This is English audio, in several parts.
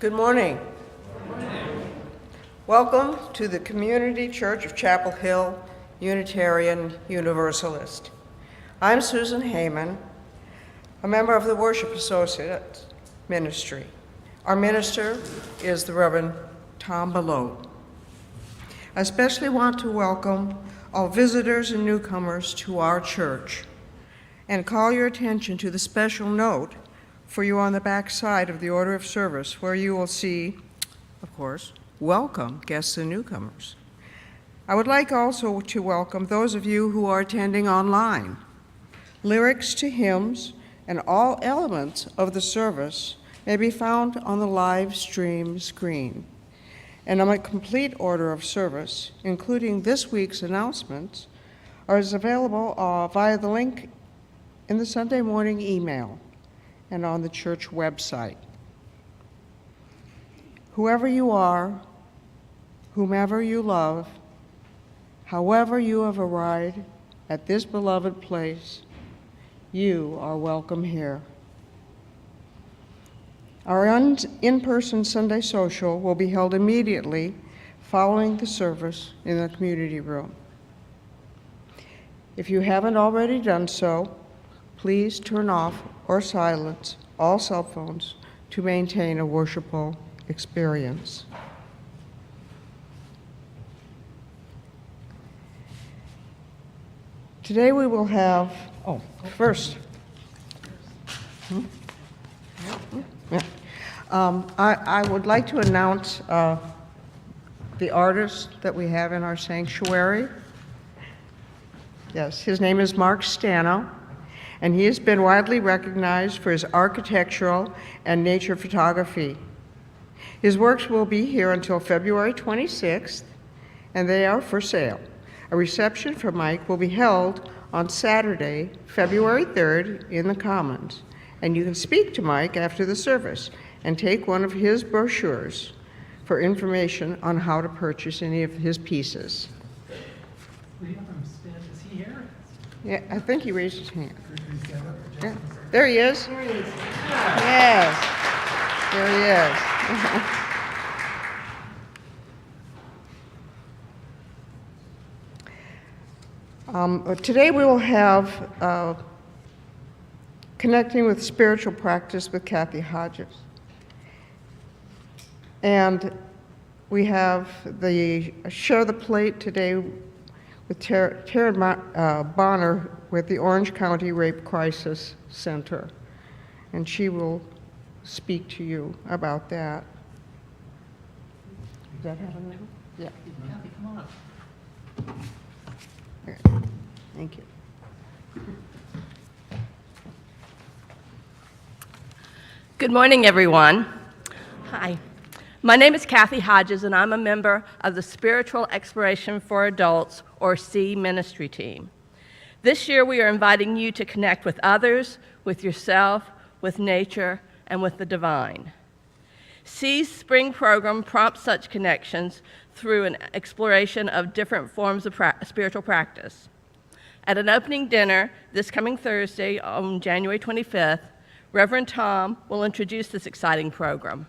Good morning. Welcome to the Community Church of Chapel Hill, Unitarian Universalist. I'm Susan Heyman, a member of the Worship Associates Ministry. Our minister is the Reverend Thom Belote. I especially want to welcome all visitors and newcomers to our church and call your attention to the special note for you on the back side of the order of service, where you will see, of course, welcome guests and newcomers. I would like also to welcome those of you who are attending online. Lyrics to hymns and all elements of the service may be found on the live stream screen. And a complete order of service, including this week's announcements, is available via the link in the Sunday morning email and on the church website. Whoever you are, whomever you love, however you have arrived at this beloved place, you are welcome here. Our in-person Sunday social will be held immediately following the service in the community room. If you haven't already done so, please turn off or silence all cell phones to maintain a worshipful experience. Today we will have, first. I would like to announce the artist that we have in our sanctuary. Yes, his name is Mark Stano, and he has been widely recognized for his architectural and nature photography. His works will be here until February 26th, and they are for sale. A reception for Mike will be held on Saturday, February 3rd in the Commons, and you can speak to Mike after the service and take one of his brochures for information on how to purchase any of his pieces. We have him stand. Is he here? Yeah, I think he raised his hand. Yeah. There he is. There he is. Yes. There he is. Today we will have Connecting with Spiritual Practice with Kathy Hodges. And we have the Share the Plate today with Taryn Bonner with the Orange County Rape Crisis Center. And she will speak to you about that. Does that happen now? Yeah. Kathy, come on up. Okay. Thank you. Good morning, everyone. Hi. My name is Kathy Hodges, and I'm a member of the Spiritual Exploration for Adults, or C ministry team. This year, we are inviting you to connect with others, with yourself, with nature, and with the divine. C's spring program prompts such connections through an exploration of different forms of spiritual practice. At an opening dinner this coming Thursday on January 25th, Reverend Thom will introduce this exciting program.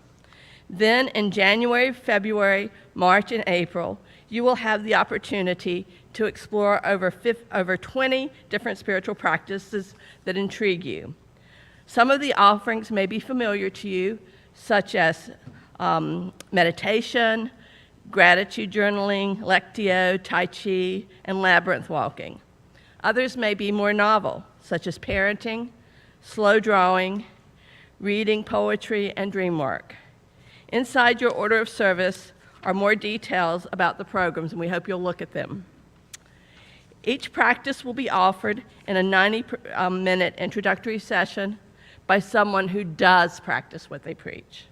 Then in January, February, March, and April, you will have the opportunity to explore over 20 different spiritual practices that intrigue you. Some of the offerings may be familiar to you, such as meditation, gratitude journaling, lectio, tai chi, and labyrinth walking. Others may be more novel, such as parenting, slow drawing, reading poetry, and dream work. Inside your order of service are more details about the programs, and we hope you'll look at them. Each practice will be offered in a 90-minute introductory session by someone who does practice what they preach.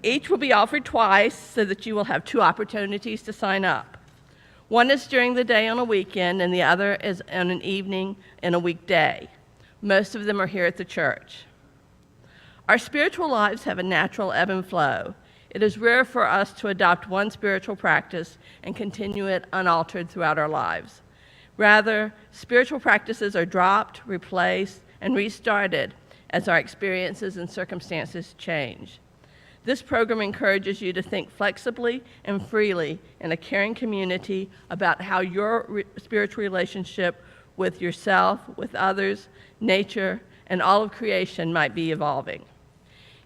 Each will be offered twice so that you will have 2 opportunities to sign up. One is during the day on a weekend, and the other is on an evening in a weekday. Most of them are here at the church. Our spiritual lives have a natural ebb and flow. It is rare for us to adopt one spiritual practice and continue it unaltered throughout our lives. Rather, spiritual practices are dropped, replaced, and restarted as our experiences and circumstances change. This program encourages you to think flexibly and freely in a caring community about how your spiritual relationship with yourself, with others, nature, and all of creation might be evolving.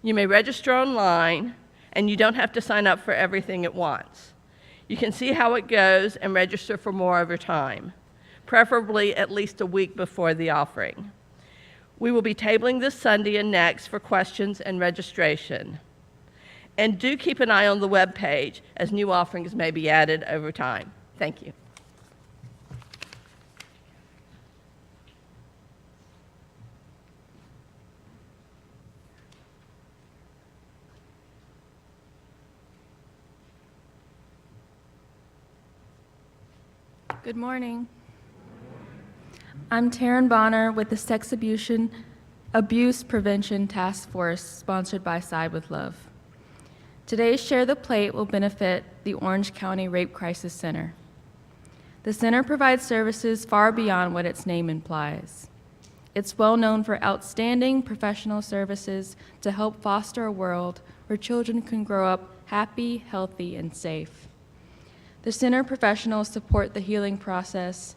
You may register online, and you don't have to sign up for everything at once. You can see how it goes and register for more over time, preferably at least a week before the offering. We will be tabling this Sunday and next for questions and registration. And do keep an eye on the web page as new offerings may be added over time. Thank you. Good morning. I'm Taryn Bonner with the Sex Abuse Prevention Task Force, sponsored by Side with Love. Today's Share the Plate will benefit the Orange County Rape Crisis Center. The center provides services far beyond what its name implies. It's well known for outstanding professional services to help foster a world where children can grow up happy, healthy, and safe. The center professionals support the healing process,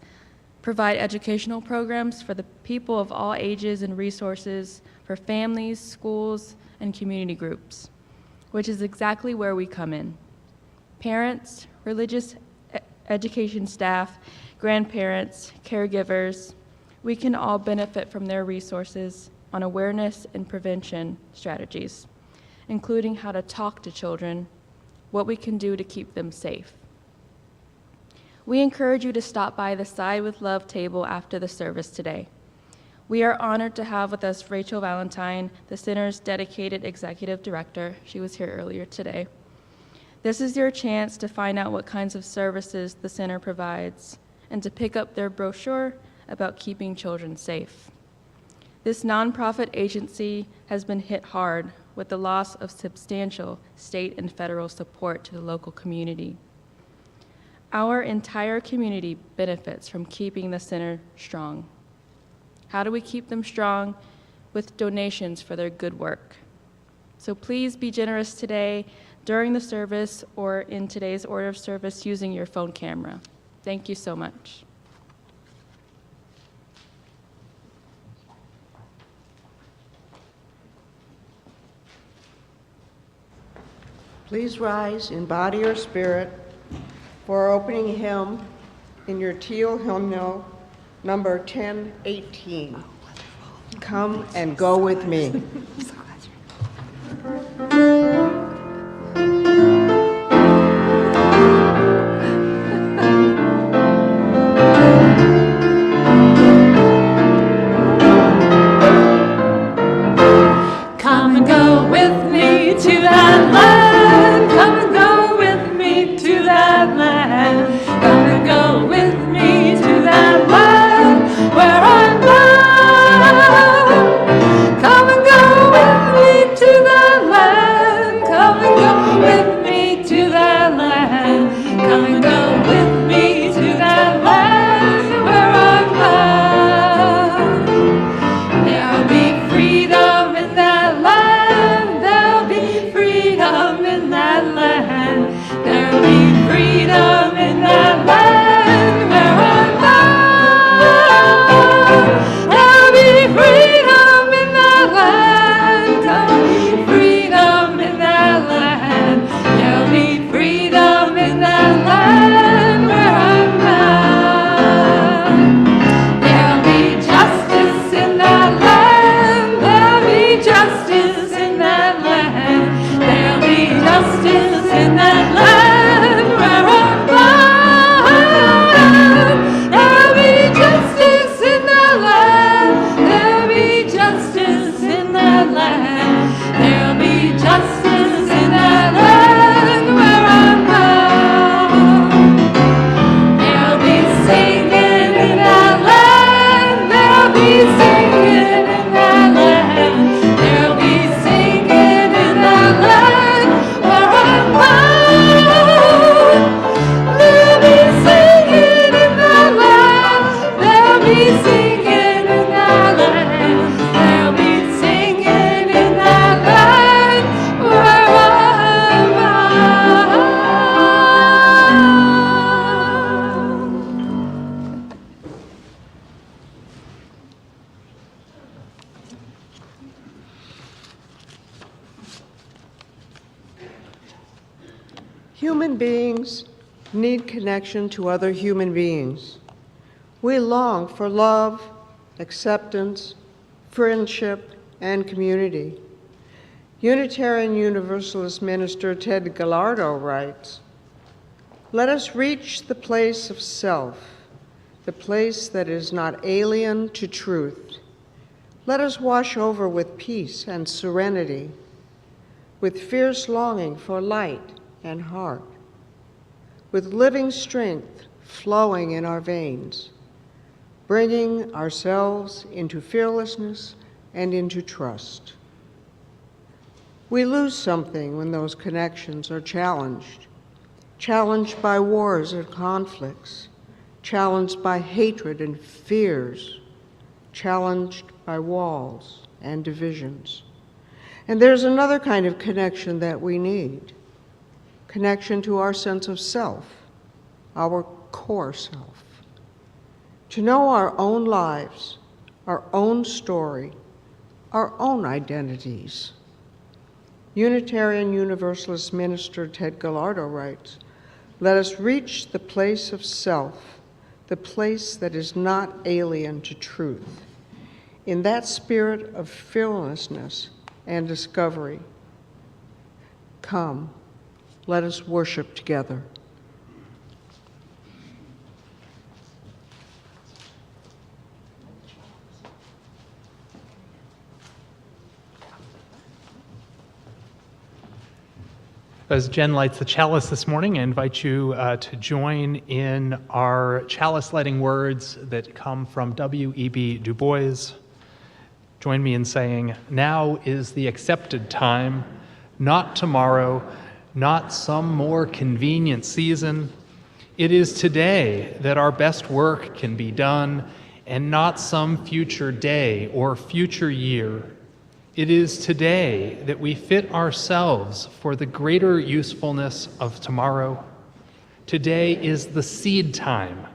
provide educational programs for the people of all ages and resources for families, schools, and community groups, which is exactly where we come in. Parents, religious education staff, grandparents, caregivers, we can all benefit from their resources on awareness and prevention strategies, including how to talk to children, what we can do to keep them safe. We encourage you to stop by the Side with Love table after the service today. We are honored to have with us Rachel Valentine, the center's dedicated executive director. She was here earlier today. This is your chance to find out what kinds of services the center provides and to pick up their brochure about keeping children safe. This nonprofit agency has been hit hard with the loss of substantial state and federal support to the local community. Our entire community benefits from keeping the center strong. How do we keep them strong? With donations for their good work. So please be generous today during the service or in today's order of service using your phone camera. Thank you so much. Please rise in body or spirit for our opening hymn in your teal hymnal, number 1018. Come and go with me. Come and go with me to that land. Come and go with me to that land. Come and go with me to that land where I'm bound. Come and go with me to that land. Come and go with me to that land. Come and go with me to that land where I'm bound. There'll be freedom in that land. There'll be freedom Human beings need connection to other human beings. We long for love, acceptance, friendship, and community. Unitarian Universalist minister Ted Gallardo writes, "Let us reach the place of self, the place that is not alien to truth. Let us wash over with peace and serenity, with fierce longing for light and heart, with living strength flowing in our veins, bringing ourselves into fearlessness and into trust." We lose something when those connections are challenged by wars and conflicts, challenged by hatred and fears, challenged by walls and divisions. And there's another kind of connection that we need, connection to our sense of self, our core self. To know our own lives, our own story, our own identities. Unitarian Universalist minister Ted Gallardo writes, "Let us reach the place of self, the place that is not alien to truth. In that spirit of fearlessness and discovery, come, let us worship together." As Jen lights the chalice this morning, I invite you to join in our chalice lighting words that come from W.E.B. Du Bois. Join me in saying, "Now is the accepted time, not tomorrow, not some more convenient season. It is today that our best work can be done, and not some future day or future year. It is today that we fit ourselves for the greater usefulness of tomorrow. Today is the seed time.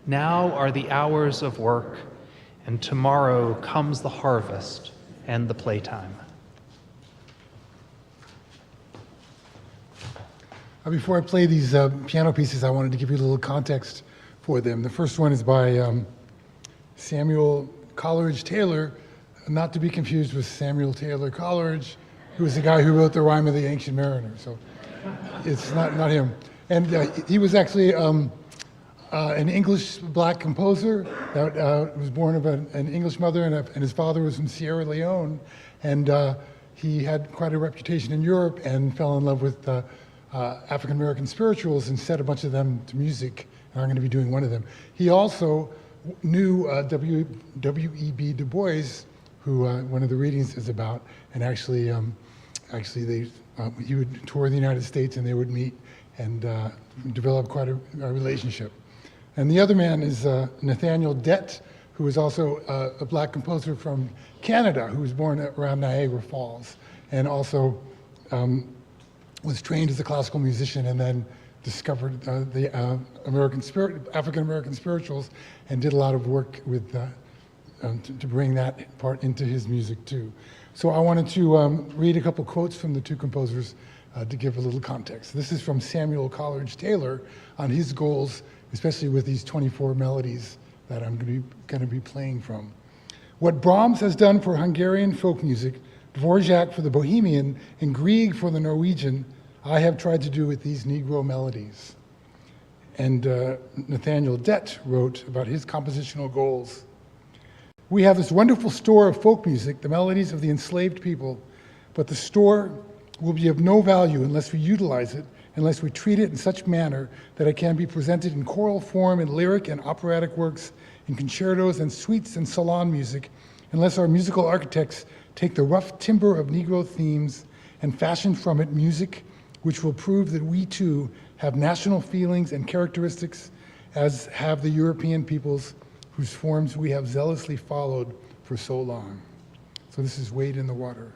Now are the hours of work, and tomorrow comes the harvest and the playtime." Before I play these piano pieces, I wanted to give you a little context for them. The first one is by Samuel Coleridge Taylor, not to be confused with Samuel Taylor Coleridge, who was the guy who wrote the Rime of the Ancient Mariner. So it's not him. And he was actually an English black composer that was born of an English mother, and his father was from Sierra Leone. And he had quite a reputation in Europe and fell in love with African American spirituals and set a bunch of them to music. And I'm going to be doing one of them. He also knew W.E.B. Du Bois, who one of the readings is about, and actually he would tour the United States and they would meet and develop quite a relationship. And the other man is Nathaniel Dett, who is also a black composer from Canada, who was born around Niagara Falls, and also was trained as a classical musician and then discovered the African American spirituals and did a lot of work with to bring that part into his music too. So I wanted to read a couple quotes from the two composers to give a little context. This is from Samuel Coleridge Taylor on his goals, especially with these 24 melodies that I'm going to be playing from. "What Brahms has done for Hungarian folk music, Dvorak for the Bohemian, and Grieg for the Norwegian, I have tried to do with these Negro melodies." And Nathaniel Dett wrote about his compositional goals. "We have this wonderful store of folk music, the melodies of the enslaved people, but the store will be of no value unless we utilize it, unless we treat it in such manner that it can be presented in choral form in lyric and operatic works, in concertos and suites and salon music, unless our musical architects take the rough timber of Negro themes and fashion from it music which will prove that we too have national feelings and characteristics as have the European peoples whose forms we have zealously followed for so long." So this is Wade in the Water.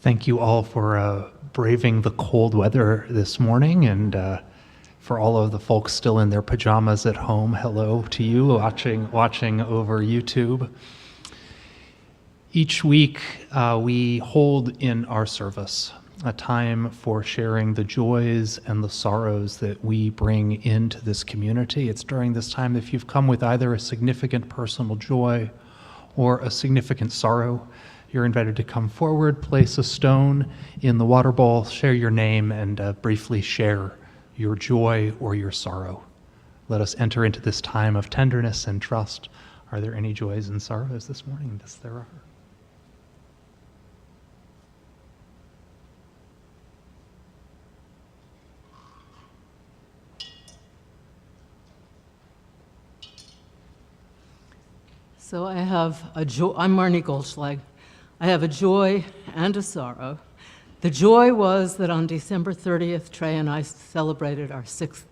Thank you all for braving the cold weather this morning, and for all of the folks still in their pajamas at home, hello to you watching over YouTube. Each week, we hold in our service a time for sharing the joys and the sorrows that we bring into this community. It's during this time, if you've come with either a significant personal joy or a significant sorrow, you're invited to come forward, place a stone in the water bowl, share your name, and briefly share your joy or your sorrow. Let us enter into this time of tenderness and trust. Are there any joys and sorrows this morning? Yes, there are. So I have a joy. I'm Marnie Goldschlag. I have a joy and a sorrow. The joy was that on December 30th, Trey and I celebrated our 6th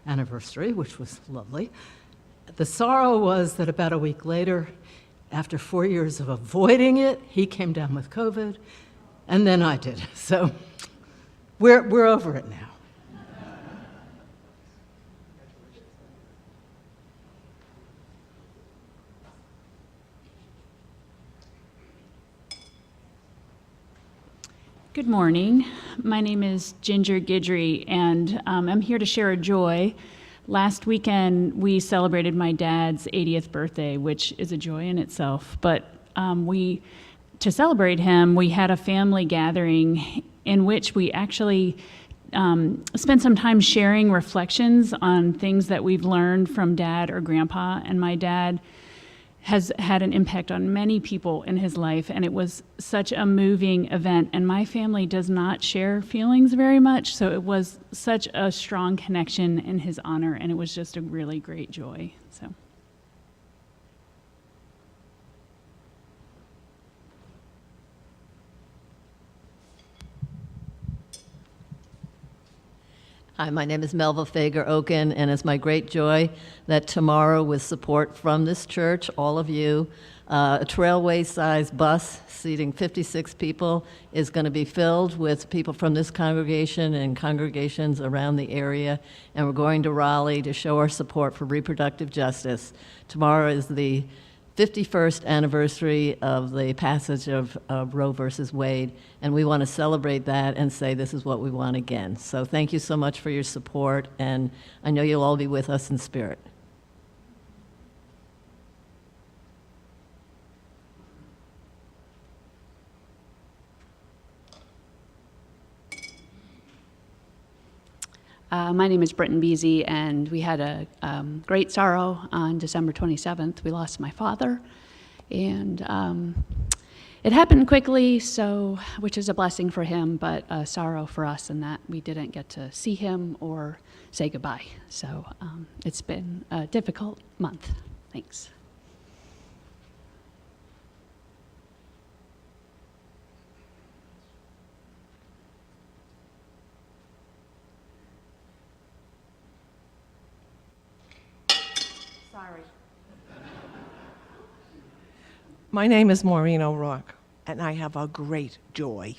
anniversary, which was lovely. The sorrow was that about a week later, after 4 years of avoiding it, he came down with COVID, and then I did. So we're over it now. Good morning. My name is Ginger Guidry, and I'm here to share a joy. Last weekend, we celebrated my dad's 80th birthday, which is a joy in itself. But to celebrate him, we had a family gathering in which we actually spent some time sharing reflections on things that we've learned from Dad or Grandpa. And my dad has had an impact on many people in his life, and it was such a moving event. And my family does not share feelings very much, so it was such a strong connection in his honor, and it was just a really great joy. So. Hi, my name is Melva Fager-Oken, and it's my great joy that tomorrow, with support from this church, all of you, a trailway-sized bus seating 56 people is going to be filled with people from this congregation and congregations around the area, and we're going to Raleigh to show our support for reproductive justice. Tomorrow is the 51st anniversary of the passage of Roe versus Wade, and we want to celebrate that and say this is what we want again. So thank you so much for your support, and I know you'll all be with us in spirit. My name is Britton Beasy, and we had a great sorrow on December 27th. We lost my father, and it happened quickly, so which is a blessing for him, but a sorrow for us in that we didn't get to see him or say goodbye. So it's been a difficult month. Thanks. My name is Maureen O'Rourke, and I have a great joy.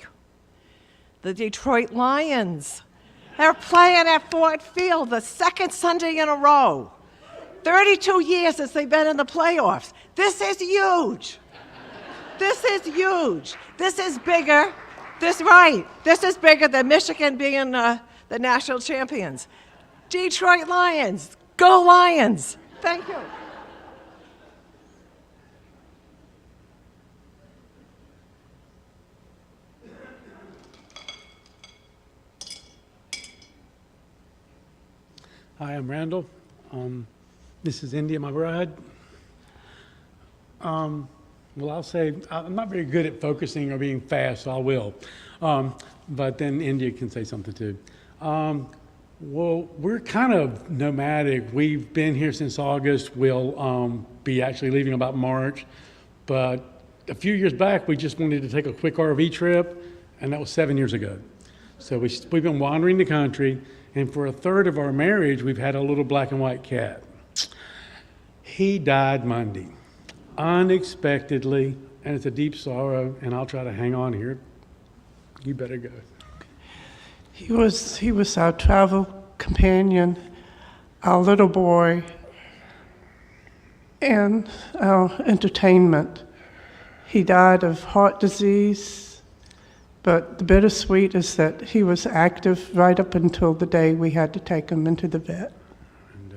The Detroit Lions, they're playing at Ford Field the second Sunday in a row. 32 years since they've been in the playoffs. This is huge. This is huge. This is bigger. This is bigger than Michigan being the national champions. Detroit Lions, go Lions. Thank you. Hi, I'm Randall. This is India, my bride. Well, I'll say I'm not very good at focusing or being fast, so I will. But then India can say something too. Well, we're kind of nomadic. We've been here since August. We'll be actually leaving about March. But a few years back, we just wanted to take a quick RV trip, and that was 7 years ago. So we've been wandering the country. And for a third of our marriage, we've had a little black and white cat. He died Monday, unexpectedly, and it's a deep sorrow, and I'll try to hang on here. You better go. He was our travel companion, our little boy, and our entertainment. He died of heart disease, but the bittersweet is that he was active right up until the day we had to take him into the vet. And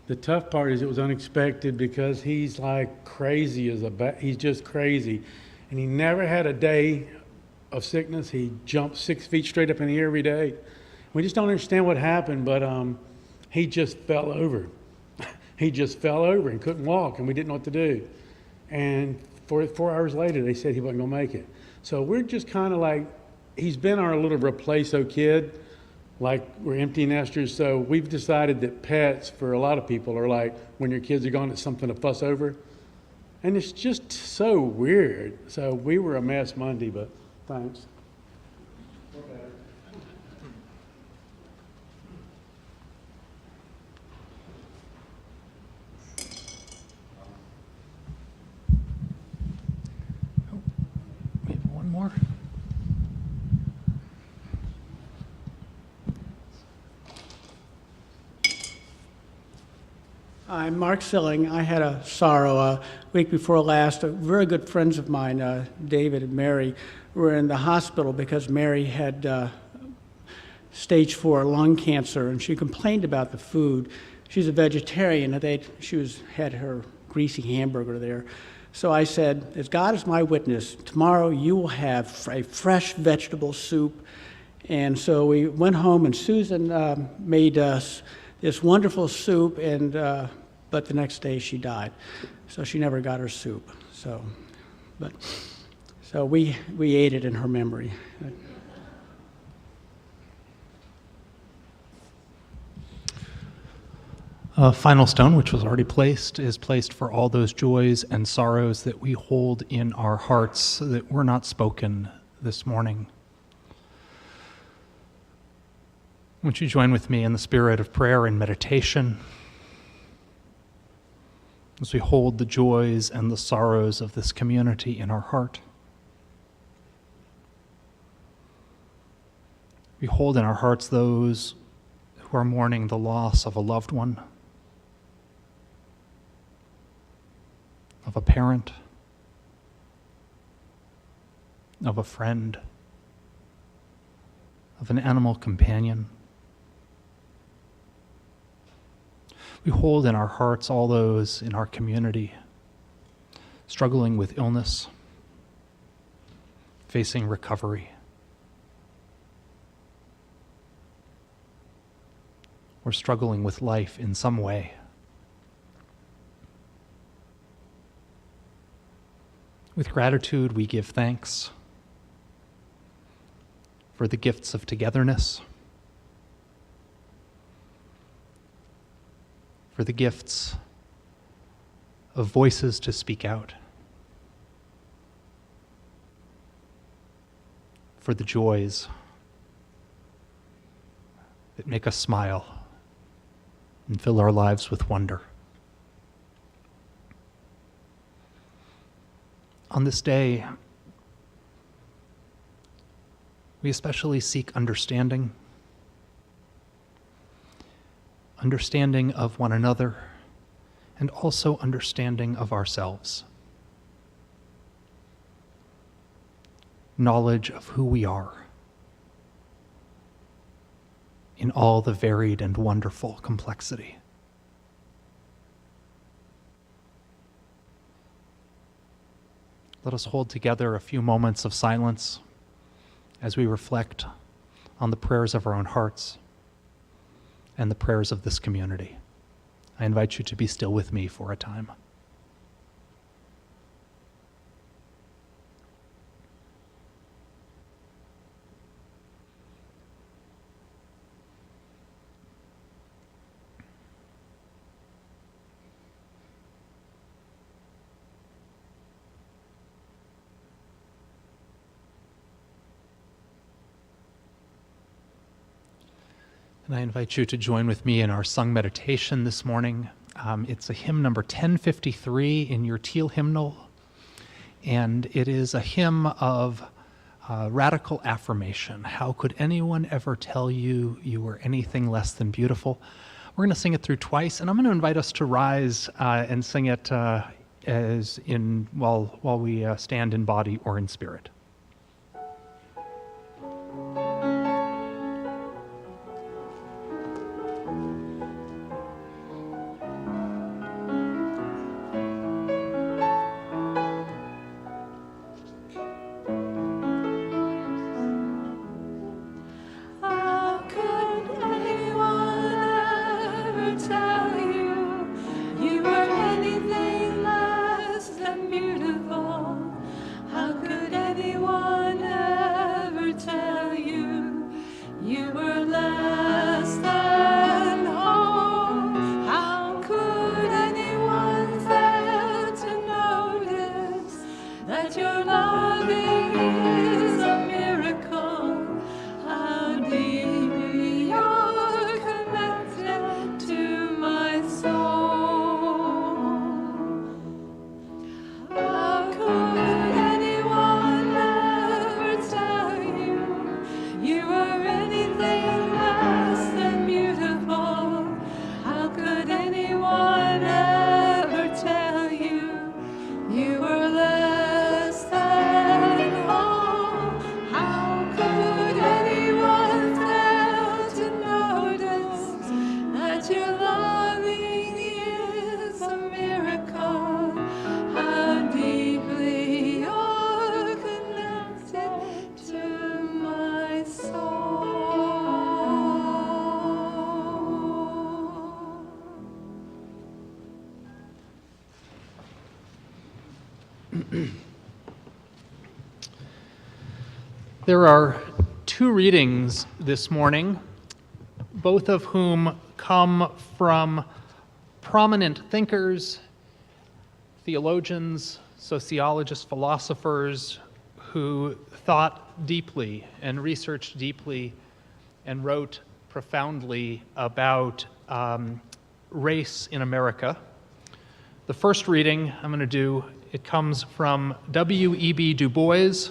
the tough part is it was unexpected because he's like crazy he's just crazy. And he never had a day of sickness. He jumped 6 feet straight up in the air every day. We just don't understand what happened, but he just fell over. He just fell over and couldn't walk, and we didn't know what to do. And 4 hours later, they said he wasn't going to make it. So we're just kind of like, he's been our little replace-o kid, like we're empty nesters. So we've decided that pets, for a lot of people, are like when your kids are gone, it's something to fuss over. And it's just so weird. So we were a mess Monday, but thanks. We have one more. I'm Mark Silling. I had a sorrow a week before last. Very good friends of mine, David and Mary, were in the hospital because Mary had stage 4 lung cancer, and she complained about the food. She's a vegetarian, and had her greasy hamburger there. So I said, as God is my witness, tomorrow you will have a fresh vegetable soup. And so we went home, and Susan made us this wonderful soup, and but the next day she died, so she never got her soup. So we ate it in her memory. A final stone, which was already placed, is placed for all those joys and sorrows that we hold in our hearts that were not spoken this morning. Won't you join with me in the spirit of prayer and meditation as we hold the joys and the sorrows of this community in our heart? We hold in our hearts those who are mourning the loss of a loved one, of a parent, of a friend, of an animal companion. We hold in our hearts all those in our community struggling with illness, facing recovery, or struggling with life in some way. With gratitude, we give thanks for the gifts of togetherness, for the gifts of voices to speak out, for the joys that make us smile and fill our lives with wonder. On this day, we especially seek understanding of one another, and also understanding of ourselves. Knowledge of who we are in all the varied and wonderful complexity. Let us hold together a few moments of silence as we reflect on the prayers of our own hearts and the prayers of this community. I invite you to be still with me for a time. And I invite you to join with me in our sung meditation this morning. It's a hymn number 1053 in your teal hymnal, and it is a hymn of radical affirmation. How could anyone ever tell you you were anything less than beautiful? We're going to sing it through twice, and I'm going to invite us to rise and sing it while we stand in body or in spirit. How could anyone ever tell you you were anything less than beautiful? How could anyone ever tell you you were less than whole? How could anyone fail to notice that your loving is a miracle? How deeply you're connected to my soul. How could anyone ever tell you you were anything less than beautiful? How could anyone ever tell you you were less than whole? How could anyone fail to notice that your loving is a miracle? How deeply you're connected to my soul. There are two readings this morning, both of whom come from prominent thinkers, theologians, sociologists, philosophers who thought deeply and researched deeply and wrote profoundly about race in America. The first reading I'm going to do, it comes from W.E.B. Du Bois,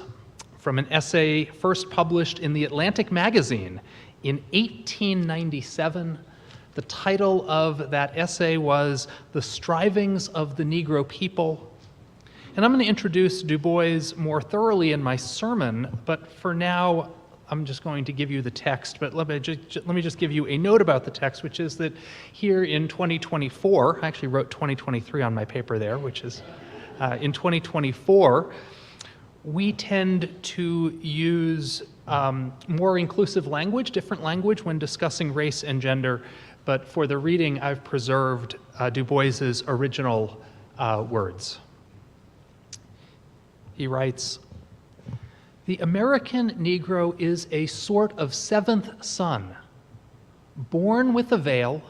from an essay first published in the Atlantic magazine in 1897. The title of that essay was The Strivings of the Negro People. And I'm going to introduce Du Bois more thoroughly in my sermon, but for now, I'm just going to give you the text. But let me just give you a note about the text, which is that here in 2024, I actually wrote 2023 on my paper there, which is in 2024, we tend to use more inclusive language, different language when discussing race and gender, but for the reading, I've preserved Du Bois's original words. He writes, "The American Negro is a sort of seventh son, born with a veil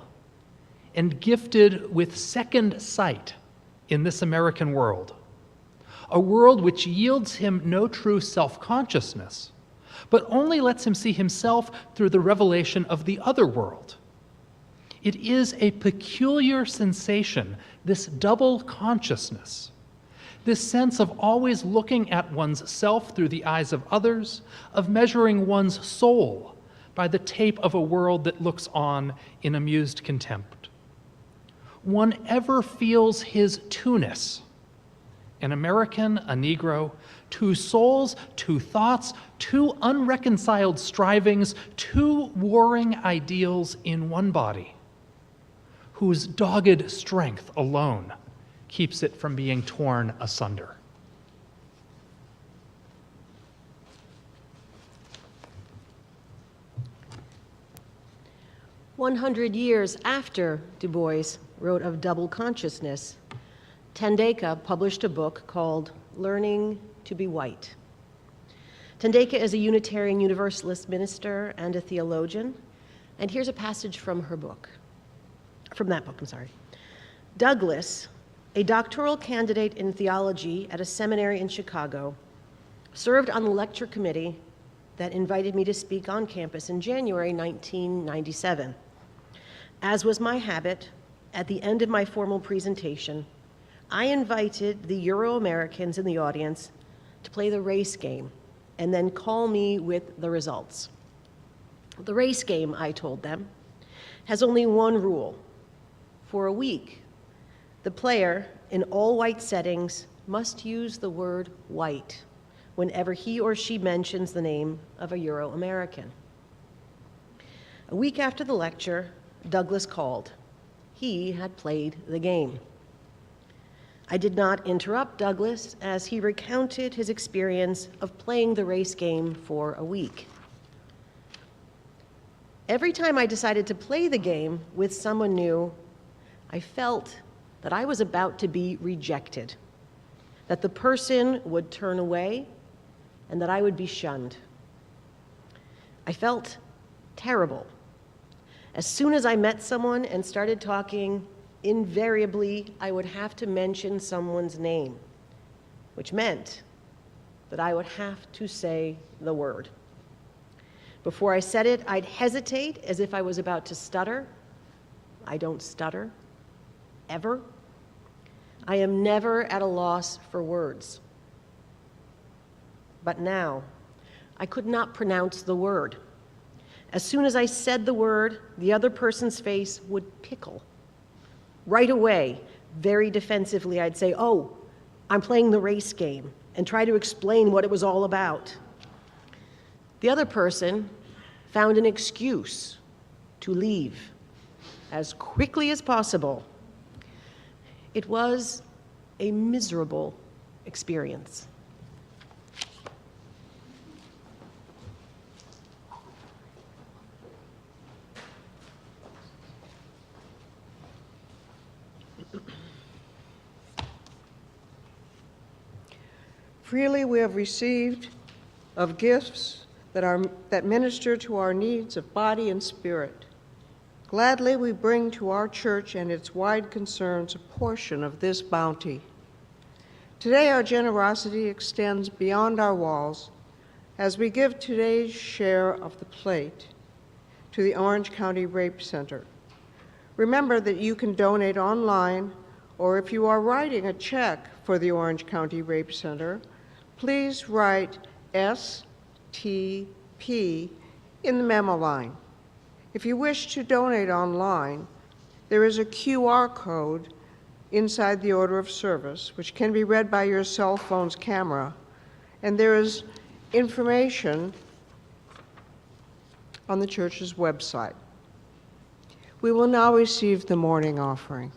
and gifted with second sight in this American world. A world which yields him no true self-consciousness, but only lets him see himself through the revelation of the other world. It is a peculiar sensation, this double consciousness, this sense of always looking at one's self through the eyes of others, of measuring one's soul by the tape of a world that looks on in amused contempt. One ever feels his two-ness, an American, a Negro, two souls, two thoughts, two unreconciled strivings, two warring ideals in one body, whose dogged strength alone keeps it from being torn asunder." "100 years after Du Bois wrote of double consciousness, Tandeka published a book called Learning to be White. Tandeka is a Unitarian Universalist minister and a theologian, and here's a passage from her book. From that book, I'm sorry. "Douglas, a doctoral candidate in theology at a seminary in Chicago, served on the lecture committee that invited me to speak on campus in January 1997. As was my habit, at the end of my formal presentation, I invited the Euro-Americans in the audience to play the race game and then call me with the results. The race game, I told them, has only one rule. For a week, the player, in all white settings, must use the word white whenever he or she mentions the name of a Euro-American. A week after the lecture, Douglas called. He had played the game. I did not interrupt Douglas as he recounted his experience of playing the race game for a week. Every time I decided to play the game with someone new, I felt that I was about to be rejected, that the person would turn away, and that I would be shunned. I felt terrible. As soon as I met someone and started talking, invariably I would have to mention someone's name, which meant that I would have to say the word. Before I said it, I'd hesitate as if I was about to stutter. I don't stutter, ever. I am never at a loss for words. But now, I could not pronounce the word. As soon as I said the word, the other person's face would pickle. Right away, very defensively, I'd say, "Oh, I'm playing the race game," and try to explain what it was all about. The other person found an excuse to leave as quickly as possible. It was a miserable experience. Freely we have received of gifts that minister to our needs of body and spirit. Gladly we bring to our church and its wide concerns a portion of this bounty. Today our generosity extends beyond our walls as we give today's share of the plate to the Orange County Rape Center. Remember that you can donate online, or if you are writing a check for the Orange County Rape Center, please write STP in the memo line. If you wish to donate online, there is a QR code inside the order of service, which can be read by your cell phone's camera, and there is information on the church's website. We will now receive the morning offering.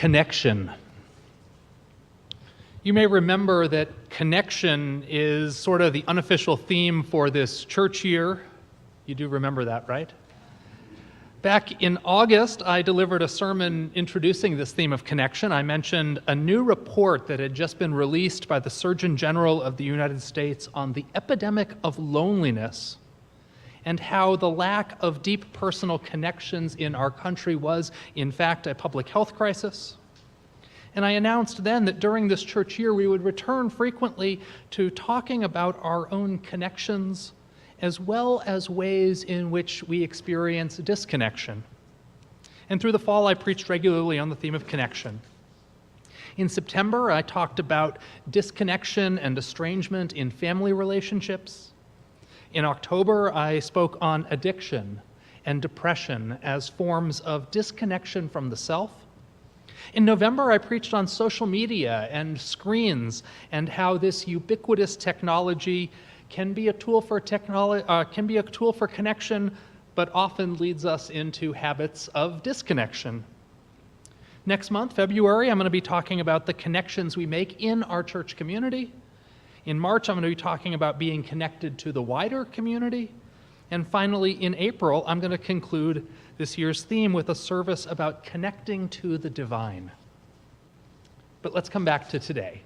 connection. You may remember that connection is sort of the unofficial theme for this church year. You do remember that, right? Back in August, I delivered a sermon introducing this theme of connection. I mentioned a new report that had just been released by the Surgeon General of the United States on the epidemic of loneliness and how the lack of deep personal connections in our country was, in fact, a public health crisis. And I announced then that during this church year, we would return frequently to talking about our own connections, as well as ways in which we experience disconnection. And through the fall, I preached regularly on the theme of connection. In September, I talked about disconnection and estrangement in family relationships. In October, I spoke on addiction and depression as forms of disconnection from the self. In November, I preached on social media and screens and how this ubiquitous technology can be a tool for connection, but often leads us into habits of disconnection. Next month, February, I'm going to be talking about the connections we make in our church community. In March, I'm going to be talking about being connected to the wider community. And finally, in April, I'm going to conclude this year's theme with a service about connecting to the divine. But let's come back to today.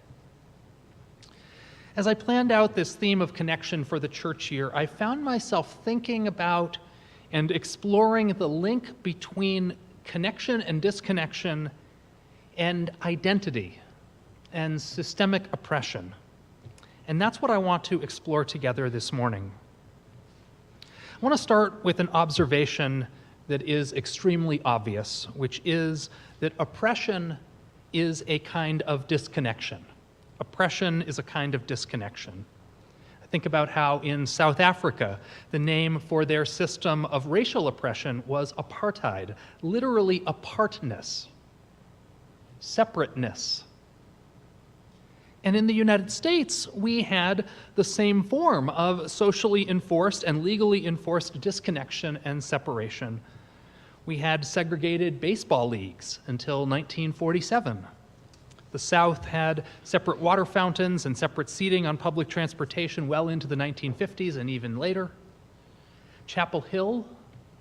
As I planned out this theme of connection for the church year, I found myself thinking about and exploring the link between connection and disconnection and identity and systemic oppression. And that's what I want to explore together this morning. I want to start with an observation that is extremely obvious, which is that oppression is a kind of disconnection. Oppression is a kind of disconnection. I think about how in South Africa, the name for their system of racial oppression was apartheid, literally apartness, separateness. And in the United States, we had the same form of socially enforced and legally enforced disconnection and separation. We had segregated baseball leagues until 1947. The South had separate water fountains and separate seating on public transportation well into the 1950s and even later. Chapel Hill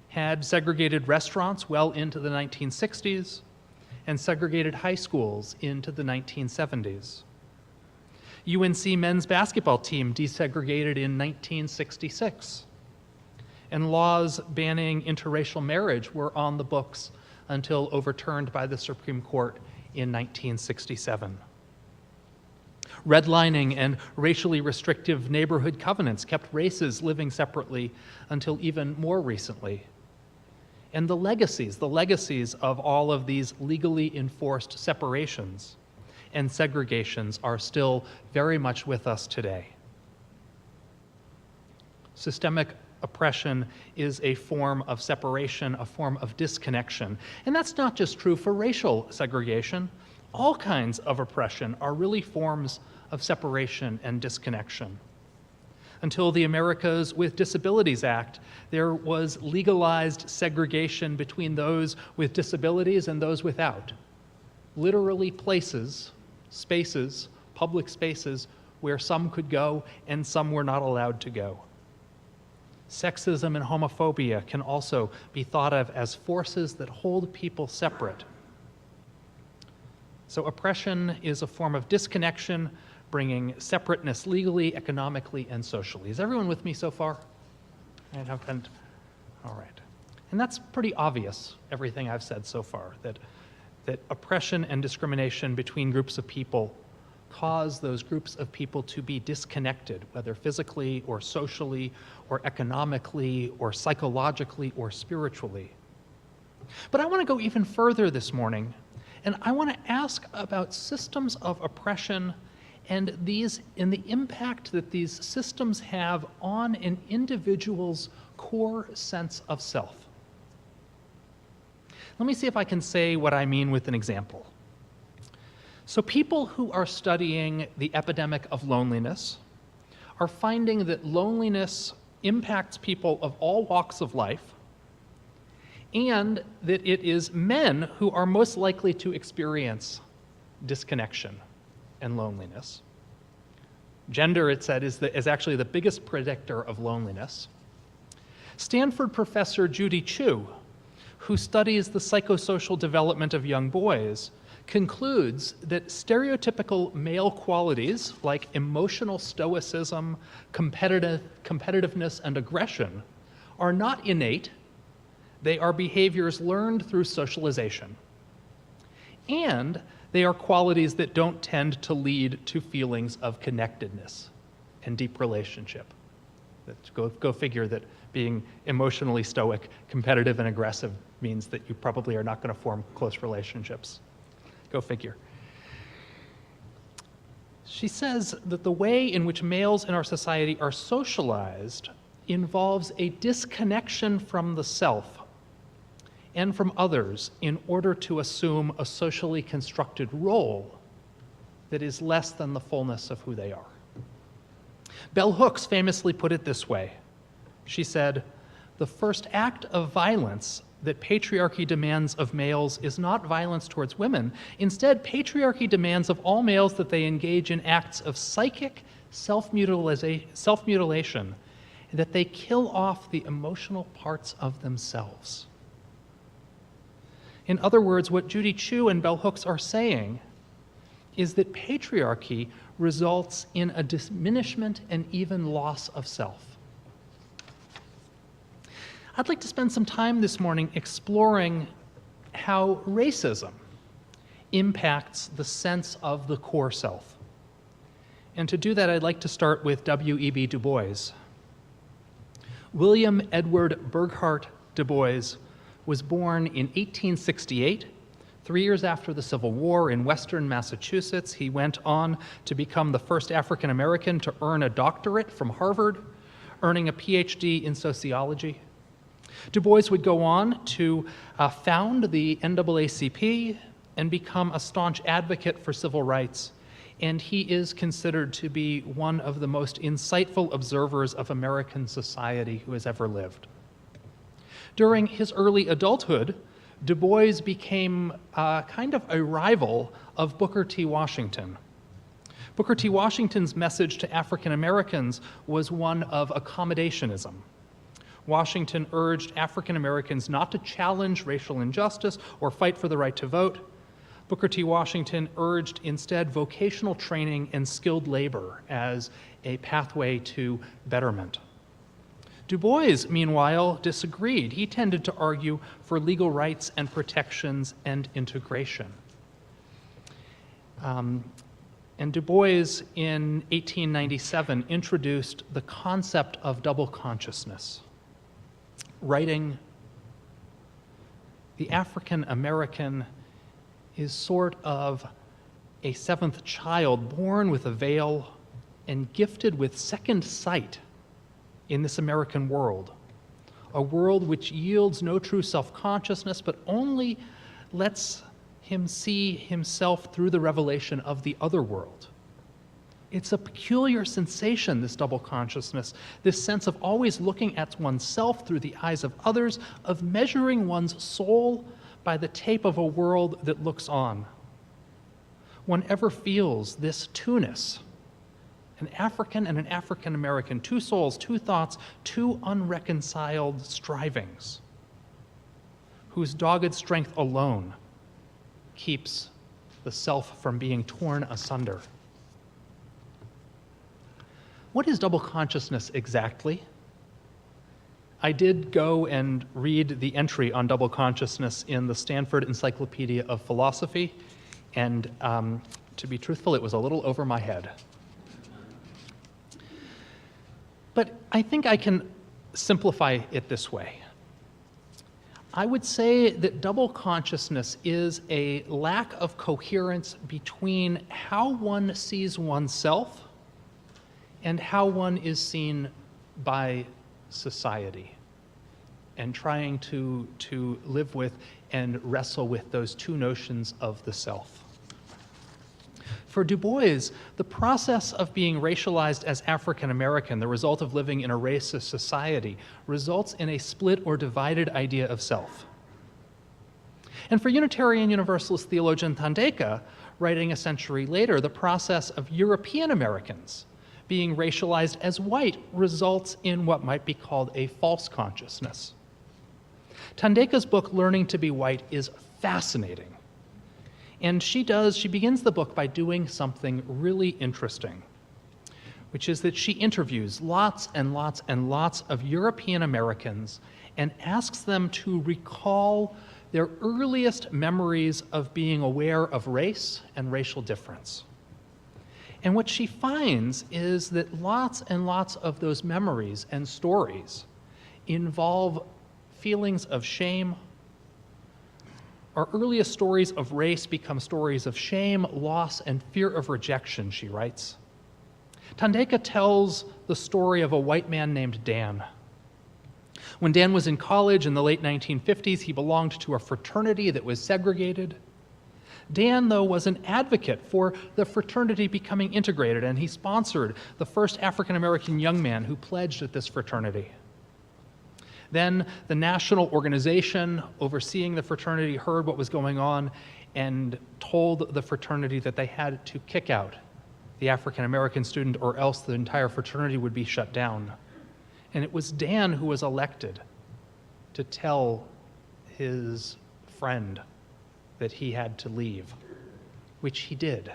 had segregated restaurants well into the 1960s and segregated high schools into the 1970s. UNC men's basketball team desegregated in 1966. And laws banning interracial marriage were on the books until overturned by the Supreme Court in 1967. Redlining and racially restrictive neighborhood covenants kept races living separately until even more recently. And the legacies of all of these legally enforced separations and segregations are still very much with us today. Systemic oppression is a form of separation, a form of disconnection. And that's not just true for racial segregation. All kinds of oppression are really forms of separation and disconnection. Until the Americans with Disabilities Act, there was legalized segregation between those with disabilities and those without. Literally places, spaces, public spaces where some could go and some were not allowed to go. Sexism and homophobia can also be thought of as forces that hold people separate. So oppression is a form of disconnection, bringing separateness legally, economically, and socially. Is everyone with me so far? All right. And that's pretty obvious, everything I've said so far, that oppression and discrimination between groups of people cause those groups of people to be disconnected, whether physically or socially or economically or psychologically or spiritually. But I want to go even further this morning, and I want to ask about systems of oppression and the impact that these systems have on an individual's core sense of self. Let me see if I can say what I mean with an example. So people who are studying the epidemic of loneliness are finding that loneliness impacts people of all walks of life and that it is men who are most likely to experience disconnection and loneliness. Gender, it said, is actually the biggest predictor of loneliness. Stanford professor Judy Chu, who studies the psychosocial development of young boys, concludes that stereotypical male qualities like emotional stoicism, competitiveness, and aggression are not innate. They are behaviors learned through socialization. And they are qualities that don't tend to lead to feelings of connectedness and deep relationship. Go figure that being emotionally stoic, competitive, and aggressive means that you probably are not going to form close relationships. Go figure. She says that the way in which males in our society are socialized involves a disconnection from the self and from others in order to assume a socially constructed role that is less than the fullness of who they are. Bell Hooks famously put it this way. She said, "The first act of violence that patriarchy demands of males is not violence towards women. Instead, patriarchy demands of all males that they engage in acts of psychic self-mutilation, and that they kill off the emotional parts of themselves." In other words, what Judy Chu and Bell Hooks are saying is that patriarchy results in a diminishment and even loss of self. I'd like to spend some time this morning exploring how racism impacts the sense of the core self. And to do that, I'd like to start with W.E.B. Du Bois. William Edward Burghardt Du Bois was born in 1868. 3 years after the Civil War in Western Massachusetts, he went on to become the first African American to earn a doctorate from Harvard, earning a PhD in sociology. Du Bois would go on to found the NAACP and become a staunch advocate for civil rights, and he is considered to be one of the most insightful observers of American society who has ever lived. During his early adulthood, Du Bois became kind of a rival of Booker T. Washington. Booker T. Washington's message to African Americans was one of accommodationism. Washington urged African Americans not to challenge racial injustice or fight for the right to vote. Booker T. Washington urged instead vocational training and skilled labor as a pathway to betterment. Du Bois, meanwhile, disagreed. He tended to argue for legal rights and protections and integration. And Du Bois, in 1897, introduced the concept of double consciousness, writing, "The African American is sort of a seventh child born with a veil and gifted with second sight in this American world, a world which yields no true self-consciousness, but only lets him see himself through the revelation of the other world. It's a peculiar sensation, this double consciousness, this sense of always looking at oneself through the eyes of others, of measuring one's soul by the tape of a world that looks on. One ever feels this two-ness, an African and an African American, two souls, two thoughts, two unreconciled strivings, whose dogged strength alone keeps the self from being torn asunder." What is double consciousness exactly? I did go and read the entry on double consciousness in the Stanford Encyclopedia of Philosophy, and to be truthful, it was a little over my head. But I think I can simplify it this way. I would say that double consciousness is a lack of coherence between how one sees oneself and how one is seen by society, and trying to live with and wrestle with those two notions of the self. For Du Bois, the process of being racialized as African American, the result of living in a racist society, results in a split or divided idea of self. And for Unitarian Universalist theologian Thom, writing a century later, the process of European Americans being racialized as white results in what might be called a false consciousness. Thom's book, Learning to be White, is fascinating. And she begins the book by doing something really interesting, which is that she interviews lots and lots and lots of European Americans and asks them to recall their earliest memories of being aware of race and racial difference. And what she finds is that lots and lots of those memories and stories involve feelings of shame. Our earliest stories of race become stories of shame, loss, and fear of rejection, she writes. Thom tells the story of a white man named Dan. When Dan was in college in the late 1950s, he belonged to a fraternity that was segregated. Dan, though, was an advocate for the fraternity becoming integrated, and he sponsored the first African-American young man who pledged at this fraternity. Then the national organization overseeing the fraternity heard what was going on and told the fraternity that they had to kick out the African-American student or else the entire fraternity would be shut down. And it was Dan who was elected to tell his friend that he had to leave, which he did.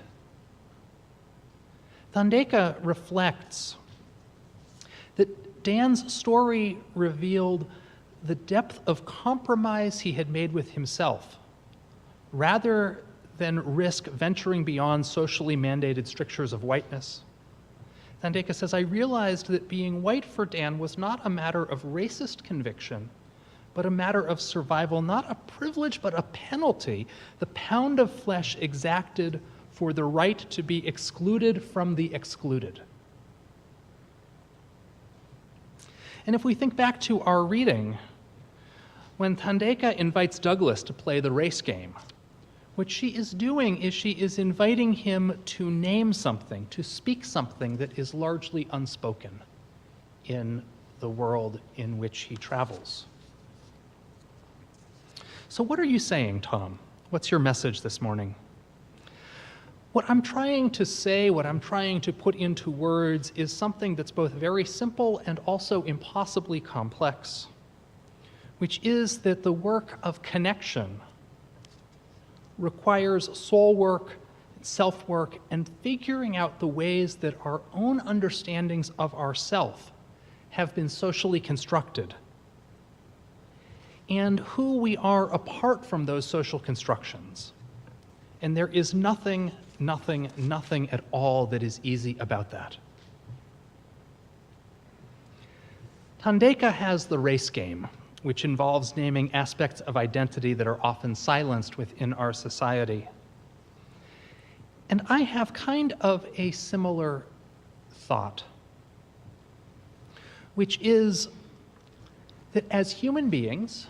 Thom reflects that Dan's story revealed the depth of compromise he had made with himself, rather than risk venturing beyond socially mandated strictures of whiteness. Thom says, I realized that being white for Dan was not a matter of racist conviction, but a matter of survival, not a privilege, but a penalty, the pound of flesh exacted for the right to be excluded from the excluded. And if we think back to our reading, when Thom invites Douglas to play the race game, what she is doing is she is inviting him to name something, to speak something that is largely unspoken in the world in which he travels. So what are you saying, Thom? What's your message this morning? What I'm trying to say, what I'm trying to put into words is something that's both very simple and also impossibly complex, which is that the work of connection requires soul work, self-work, and figuring out the ways that our own understandings of ourself have been socially constructed, and who we are apart from those social constructions. And there is nothing at all that is easy about that. Thom has the race game, which involves naming aspects of identity that are often silenced within our society. And I have kind of a similar thought, which is that as human beings,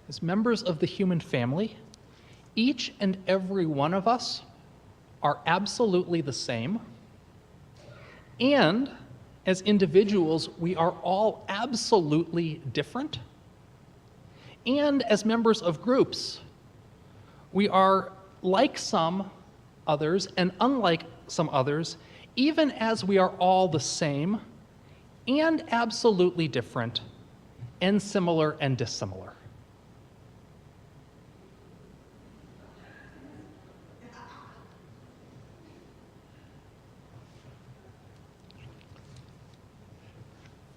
as members of the human family, each and every one of us are absolutely the same, and as individuals, we are all absolutely different, and as members of groups, we are like some others and unlike some others, even as we are all the same and absolutely different and similar and dissimilar.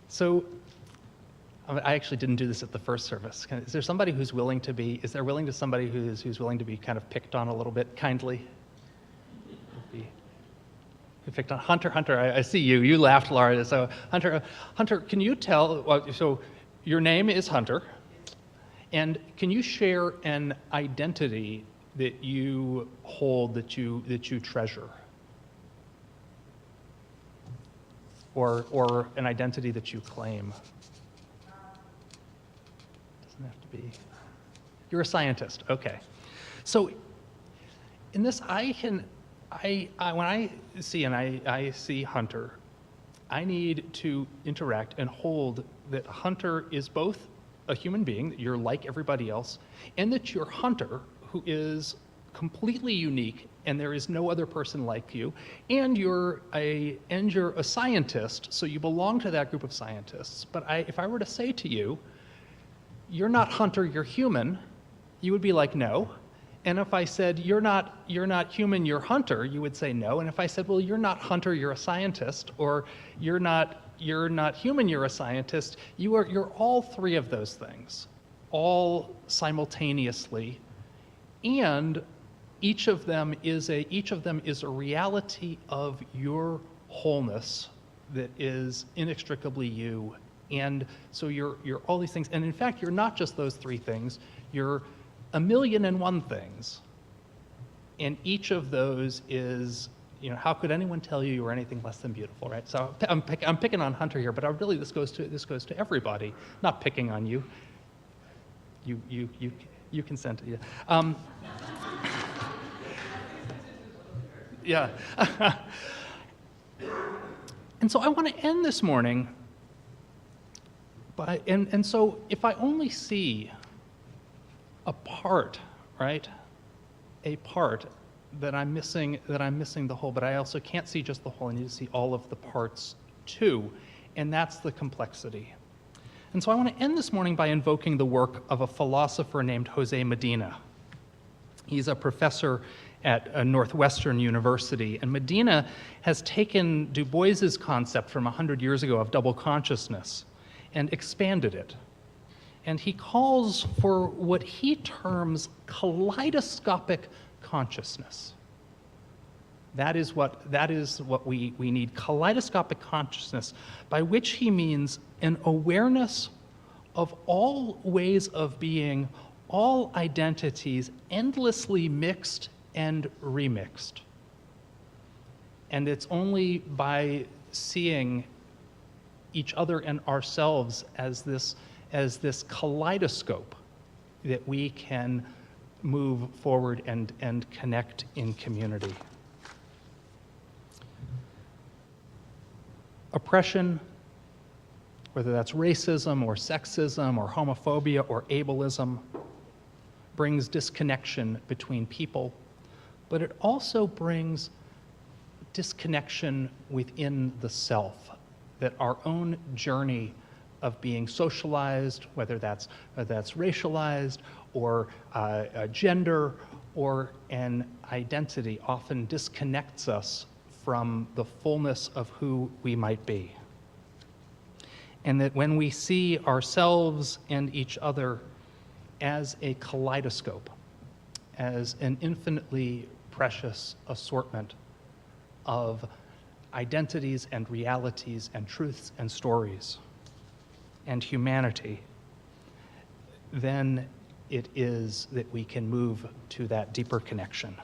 So I actually didn't do this at the first service. Is there somebody who's willing to be, is there willing to somebody who's willing to be kind of picked on a little bit kindly? Who picked on Hunter, I see you. You laughed, Laura. So Hunter, can you tell, so your name is Hunter, and can you share an identity that you hold, that you treasure? Or an identity that you claim? Doesn't have to be. You're a scientist, okay. So in this, when I see Hunter, I need to interact and hold that Hunter is both a human being, that you're like everybody else, and that you're Hunter, who is completely unique, and there is no other person like you, and you're a scientist, so you belong to that group of scientists. But if I were to say to you, you're not Hunter, you're human, you would be like, no. And if I said, you're not human, you're Hunter, you would say no. And if I said, well, you're not Hunter, you're a scientist, or you're not human, you're a scientist, you're all three of those things, all simultaneously. And each of them is a reality of your wholeness that is inextricably you. And so you're all these things. And in fact, you're not just those three things, you're 1,000,001 things. And each of those is, how could anyone tell you are anything less than beautiful, right? So I'm picking on Hunter here, but really this goes to everybody, not picking on you. You consent, yeah. Yeah. And so I want to end this morning and so if I only see a part, right? A part that I'm missing the whole, but I also can't see just the whole. I need to see all of the parts too, and that's the complexity. And so I want to end this morning by invoking the work of a philosopher named Jose Medina. He's a professor at Northwestern University, and Medina has taken Du Bois's concept from 100 years ago of double consciousness and expanded it. And he calls for what he terms kaleidoscopic consciousness. That is what we need, kaleidoscopic consciousness, by which he means an awareness of all ways of being, all identities, endlessly mixed and remixed. And it's only by seeing each other and ourselves as this kaleidoscope that we can move forward and connect in community. Oppression, whether that's racism or sexism or homophobia or ableism, brings disconnection between people, but it also brings disconnection within the self, that our own journey of being socialized, whether that's racialized or gender or an identity, often disconnects us from the fullness of who we might be. And that when we see ourselves and each other as a kaleidoscope, as an infinitely precious assortment of identities and realities and truths and stories and humanity, then it is that we can move to that deeper connection.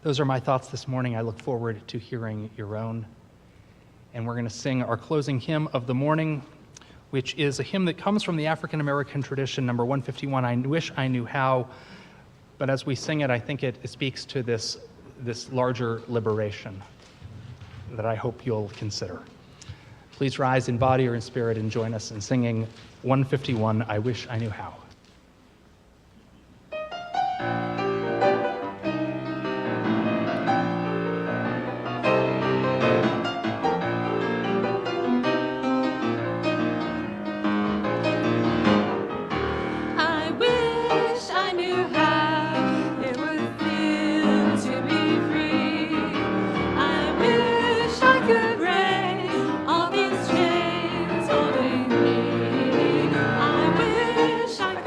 Those are my thoughts this morning. I look forward to hearing your own. And we're going to sing our closing hymn of the morning, which is a hymn that comes from the African American tradition, number 151, I Wish I Knew How. But as we sing it, I think it speaks to this larger liberation that I hope you'll consider. Please rise in body or in spirit and join us in singing 151, I Wish I Knew How. I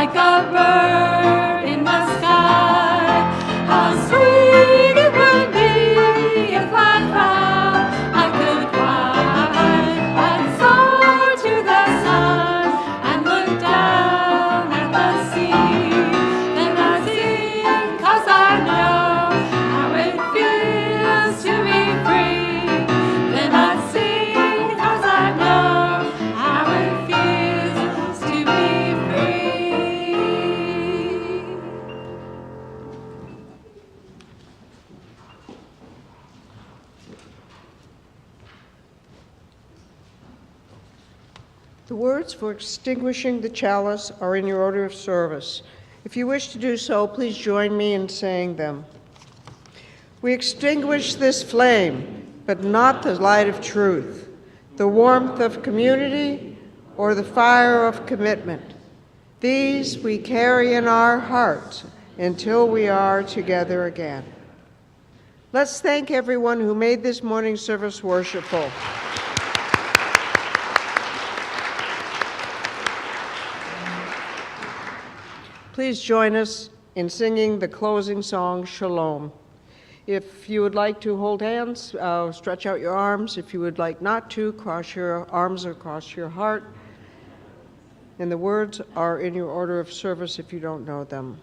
like a bird in the sky. How sweet it would be if I found I could fly and soar to the sun and look down at the sea. Then I sing 'cause I know how it feels to be free. Then I sing 'cause I know how it feels to be free. The words for extinguishing the chalice are in your order of service. If you wish to do so, please join me in saying them. We extinguish this flame, but not the light of truth, the warmth of community, or the fire of commitment. These we carry in our hearts until we are together again. Let's thank everyone who made this morning's service worshipful. Please join us in singing the closing song, Shalom. If you would like to hold hands, stretch out your arms. If you would like not to, cross your arms across your heart. And the words are in your order of service if you don't know them.